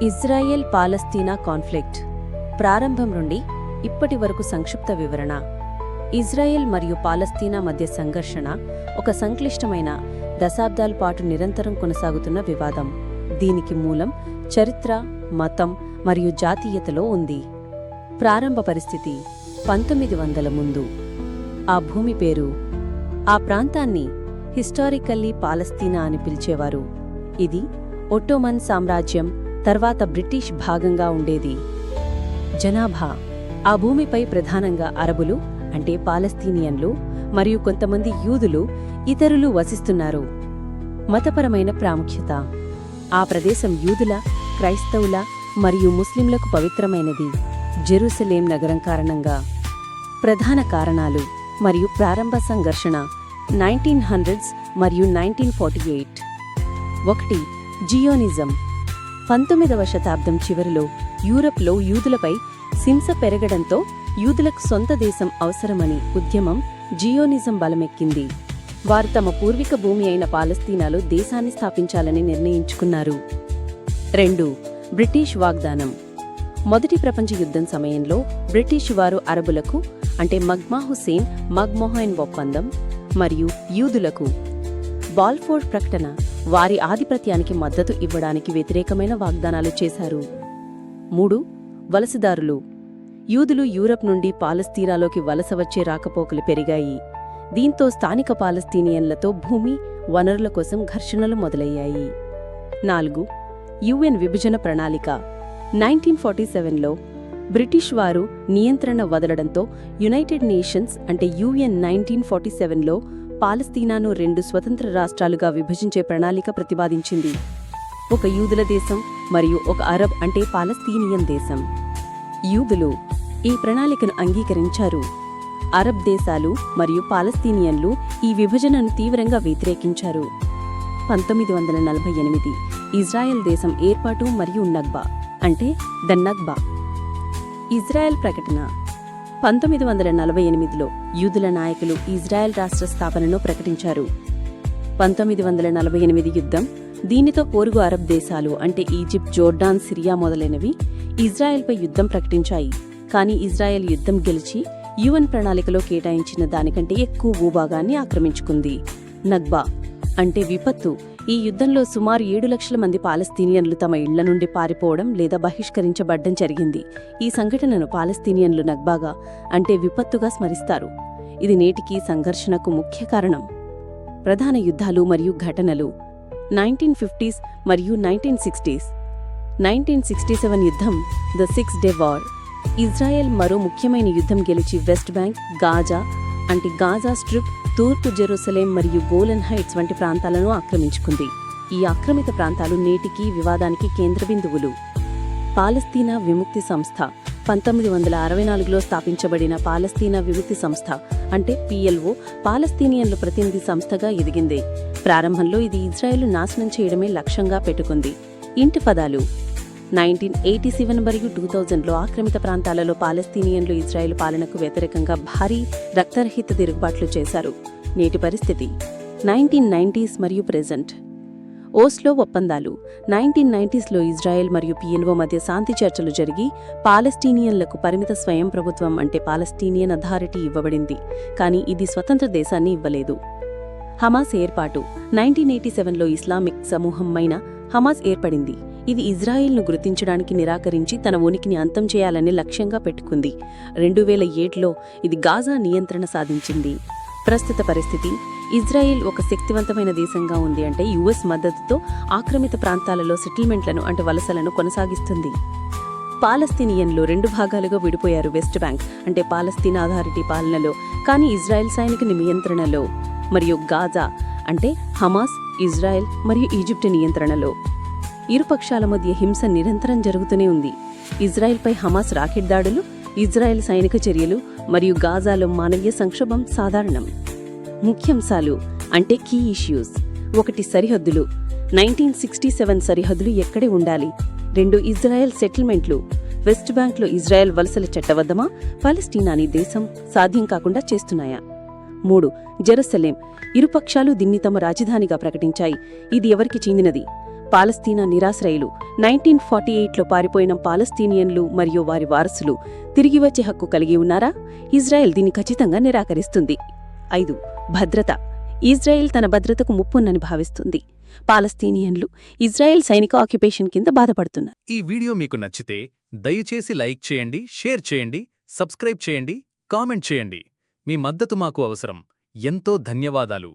Israel పాలస్తీనా conflict ప్రారంభం నుండి ఇప్పటి వరకు సంక్షిప్త వివరణ. ఇజ్రాయెల్ మరియు పాలస్తీనా మధ్య సంఘర్షణ ఒక సంక్లిష్టమైన దశాబ్దాల పాటు నిరంతరం కొనసాగుతున్న వివాదం. దీనికి మూలం చరిత్ర, మతం మరియు జాతీయతలో ఉంది. ప్రారంభ పరిస్థితి 1900 ముందు. ఆ భూమి పేరు, ఆ ప్రాంతాన్ని హిస్టారికల్లీ పాలస్తీనా అని పిలిచేవారు. ఇది ఒట్టోమన్ సామ్రాజ్యం తర్వాత బ్రిటిష్ భాగంగా ఉండేది. జనాభా, ఆ భూమిపై ప్రధానంగా అరబులు అంటే పాలస్తీనియన్లు మరియు కొంతమంది యూదులు ఇతరులు వసిస్తున్నారు. మతపరమైన ప్రాముఖ్యత, ఆ ప్రదేశం యూదుల, క్రైస్తవుల మరియు ముస్లింలకు పవిత్రమైనది. జెరూసలేం నగరం కారణంగా. ప్రధాన కారణాలు మరియు ప్రారంభ సంఘర్షణ 1900s మరియు 1948. 1. జియోనిజం. 19వ శతాబ్దం చివరిలో యూరప్లో యూదులపై హింస పెరగడంతో యూదులకు సొంత దేశం అవసరమని ఉద్యమం జియోనిజం బలమెక్కింది. వారు తమ పూర్వీక భూమి అయిన పాలస్తీనాలో దేశాన్ని స్థాపించాలని నిర్ణయించుకున్నారు. 2. బ్రిటిష్ వాగ్దానం. మొదటి ప్రపంచ యుద్ధం సమయంలో బ్రిటిష్ వారు అరబులకు అంటే మగ్మా హుస్సేన్ మగ్మోహన్ ఒప్పందం మరియు యూదులకు బాల్ఫోర్ ప్రకటన వారి ఆధిపత్యానికి మద్దతు ఇవ్వడానికి వ్యతిరేకమైన వాగ్దానాలు చేశారు. 3. వలసదారులు. యూదులు యూరప్ నుండి పాలస్తీనాలోకి వలస వచ్చే రాకపోకలు పెరిగాయి. దీంతో స్థానిక పాలస్తీనియన్లతో భూమి, వనరుల కోసం ఘర్షణలు మొదలయ్యాయి. 4. యుఎన్ విభజన ప్రణాళిక. 1947లో బ్రిటిష్ వారు నియంత్రణ వదలడంతో యునైటెడ్ నేషన్స్ అంటే యుఎన్ 1947లో పాలస్తీనాను 2 స్వతంత్ర రాష్ట్రాలుగా విభజించే ప్రణాళిక ప్రతిపాదించింది. ఒక యూదుల దేశం మరియు ఒక అరబ్ అంటే పాలస్తీనియన్ దేశం. యూదులు ఈ ప్రణాళికను అంగీకరించారు. అరబ్ దేశాలు మరియు పాలస్తీనియన్లు ఈ విభజనను తీవ్రంగా వ్యతిరేకించారు. 1948 ఇజ్రాయెల్ దేశం ఏర్పాటు మరియు నగ్బా అంటే ద నగ్బా. ఇజ్రాయెల్ ప్రకటన. 1948లో యూదుల నాయకులు ఇజ్రాయెల్ రాష్ట్ర స్థాపనను ప్రకటించారు. 1948 యుద్ధం. దీనితో పొరుగు అరబ్ దేశాలు అంటే ఈజిప్ట్, జోర్డాన్, సిరియా మొదలైనవి ఇజ్రాయెల్పై యుద్ధం ప్రకటించాయి. కానీ ఇజ్రాయెల్ యుద్ధం గెలిచి యుఎన్ ప్రణాళికలో కేటాయించిన దానికంటే ఎక్కువ భూభాగాన్ని ఆక్రమించుకుంది. నగ్బా అంటే విపత్తు. ఈ యుద్ధంలో సుమారు 7 లక్షల మంది పాలస్తీనియన్లు తమ ఇళ్ల నుండి పారిపోవడం లేదా బహిష్కరించబడ్డం జరిగింది. ఈ సంఘటనను పాలస్తీనియన్లు నగ్బాగా అంటే విపత్తుగా స్మరిస్తారు. ఇది నేటికీ సంఘర్షణకు ముఖ్య కారణం. ప్రధాన యుద్ధాలు మరియు ఘటనలు 1950s మరియు 1960s. 1967 యుద్ధం, ద 6 డే వార్. ఇజ్రాయెల్ మరో ముఖ్యమైన యుద్ధం గెలిచి వెస్ట్ బ్యాంక్, గాజా అంటే గాజా స్ట్రిప్, తూర్పు జెరూసలేం మరియు గోలన్ హైట్స్ వంటి ప్రాంతాలను ఆక్రమించుకుంది. ఈ ఆక్రమిత ప్రాంతాలు నేటికీ వివాదానికి కేంద్ర బిందువులు. పాలస్తీనా విముక్తి సంస్థ. 1964లో స్థాపించబడిన పాలస్తీనా విముక్తి సంస్థ అంటే PLO పాలస్తీనియన్ల ప్రతినిధి సంస్థగా ఎదిగింది. ప్రారంభంలో ఇది ఇజ్రాయెల్ నాశనం చేయడమే లక్ష్యంగా పెట్టుకుంది. ఇంటిఫాదాలు. 1987 మరియు 2000లో ఆక్రమిత ప్రాంతాలలో పాలస్తీనియన్లు ఇజ్రాయెల్ పాలనకు వ్యతిరేకంగా భారీ రక్తరహిత తిరుగుబాట్లు చేశారు. నేటి పరిస్థితి 1990s మరియు ప్రెజెంట్. ఓస్లో ఒప్పందాలు. 1990sలో ఇజ్రాయెల్ మరియు PLO మధ్య శాంతి చర్చలు జరిగి పాలస్తీనియన్లకు పరిమిత స్వయం ప్రభుత్వం అంటే పాలస్తీనియన్ అథారిటీ ఇవ్వబడింది. కానీ ఇది స్వతంత్ర దేశాన్ని ఇవ్వలేదు. హమాస్ ఏర్పాటు. 1987లో ఇస్లామిక్ సమూహమైన హమాస్ ఏర్పడింది. ఇది ఇజ్రాయెల్ను గుర్తించడానికి నిరాకరించి తన ఉనికిని అంతం చేయాలని లక్ష్యంగా పెట్టుకుంది. 2007లో ఇది గాజా నియంత్రణ సాధించింది. ప్రస్తుత పరిస్థితి. ఇజ్రాయెల్ ఒక శక్తివంతమైన దేశంగా ఉంది అంటే US మద్దతుతో ఆక్రమిత ప్రాంతాలలో సెటిల్మెంట్లను అంటే వలసలను కొనసాగిస్తుంది. పాలస్తీనియన్లు 2 భాగాలుగా విడిపోయారు. వెస్ట్ బ్యాంక్ అంటే పాలస్తీనా అథారిటీ పాలనలో కానీ ఇజ్రాయెల్ సైనిక నియంత్రణలో, మరియు గాజా అంటే హమాస్, ఇజ్రాయెల్ మరియు ఈజిప్ట్ నియంత్రణలో. ఇరుపక్షాల మధ్య హింస నిరంతరం జరుగుతూనే ఉంది. ఇజ్రాయెల్పై హమాస్ రాకెట్ దాడులు, ఇజ్రాయెల్ సైనిక చర్యలు మరియు గాజాలో మానవీయ సంక్షోభం సాధారణం. ముఖ్యాంశాలు అంటే కీ ఇష్యూస్. 1. సరిహద్దులు. 1967 సరిహద్దులు ఎక్కడే ఉండాలి. 2. ఇజ్రాయెల్ సెటిల్మెంట్లు. వెస్ట్ బ్యాంక్లో ఇజ్రాయెల్ వలసల చట్టబద్ధమా, పాలస్తీనాని దేశం సాధ్యం కాకుండా చేస్తున్నాయా? 3. జెరూసలేం. ఇరుపక్షాలు దీన్ని తమ రాజధానిగా ప్రకటించాయి. ఇది ఎవరికి చెందినది? పాలస్తీనా నిరాశ్రయులు 1948లో పారిపోయిన పాలస్తీనియన్లు మరియు వారి వారసులు తిరిగి వచ్చే హక్కు కలిగి ఉన్నారా? ఇజ్రాయెల్ దీన్ని ఖచ్చితంగా నిరాకరిస్తుంది. 5. భద్రత. ఇజ్రాయెల్ తన భద్రతకు ముప్పుందని భావిస్తుంది. పాలస్తీనియన్లు ఇజ్రాయెల్ సైనిక ఆక్యుపేషన్ కింద బాధపడుతున్నారు. ఈ వీడియో మీకు నచ్చితే దయచేసి లైక్ చేయండి, షేర్ చేయండి, సబ్స్క్రైబ్ చేయండి, కామెంట్ చేయండి. మీ మద్దతు మాకు అవసరం. ఎంతో ధన్యవాదాలు.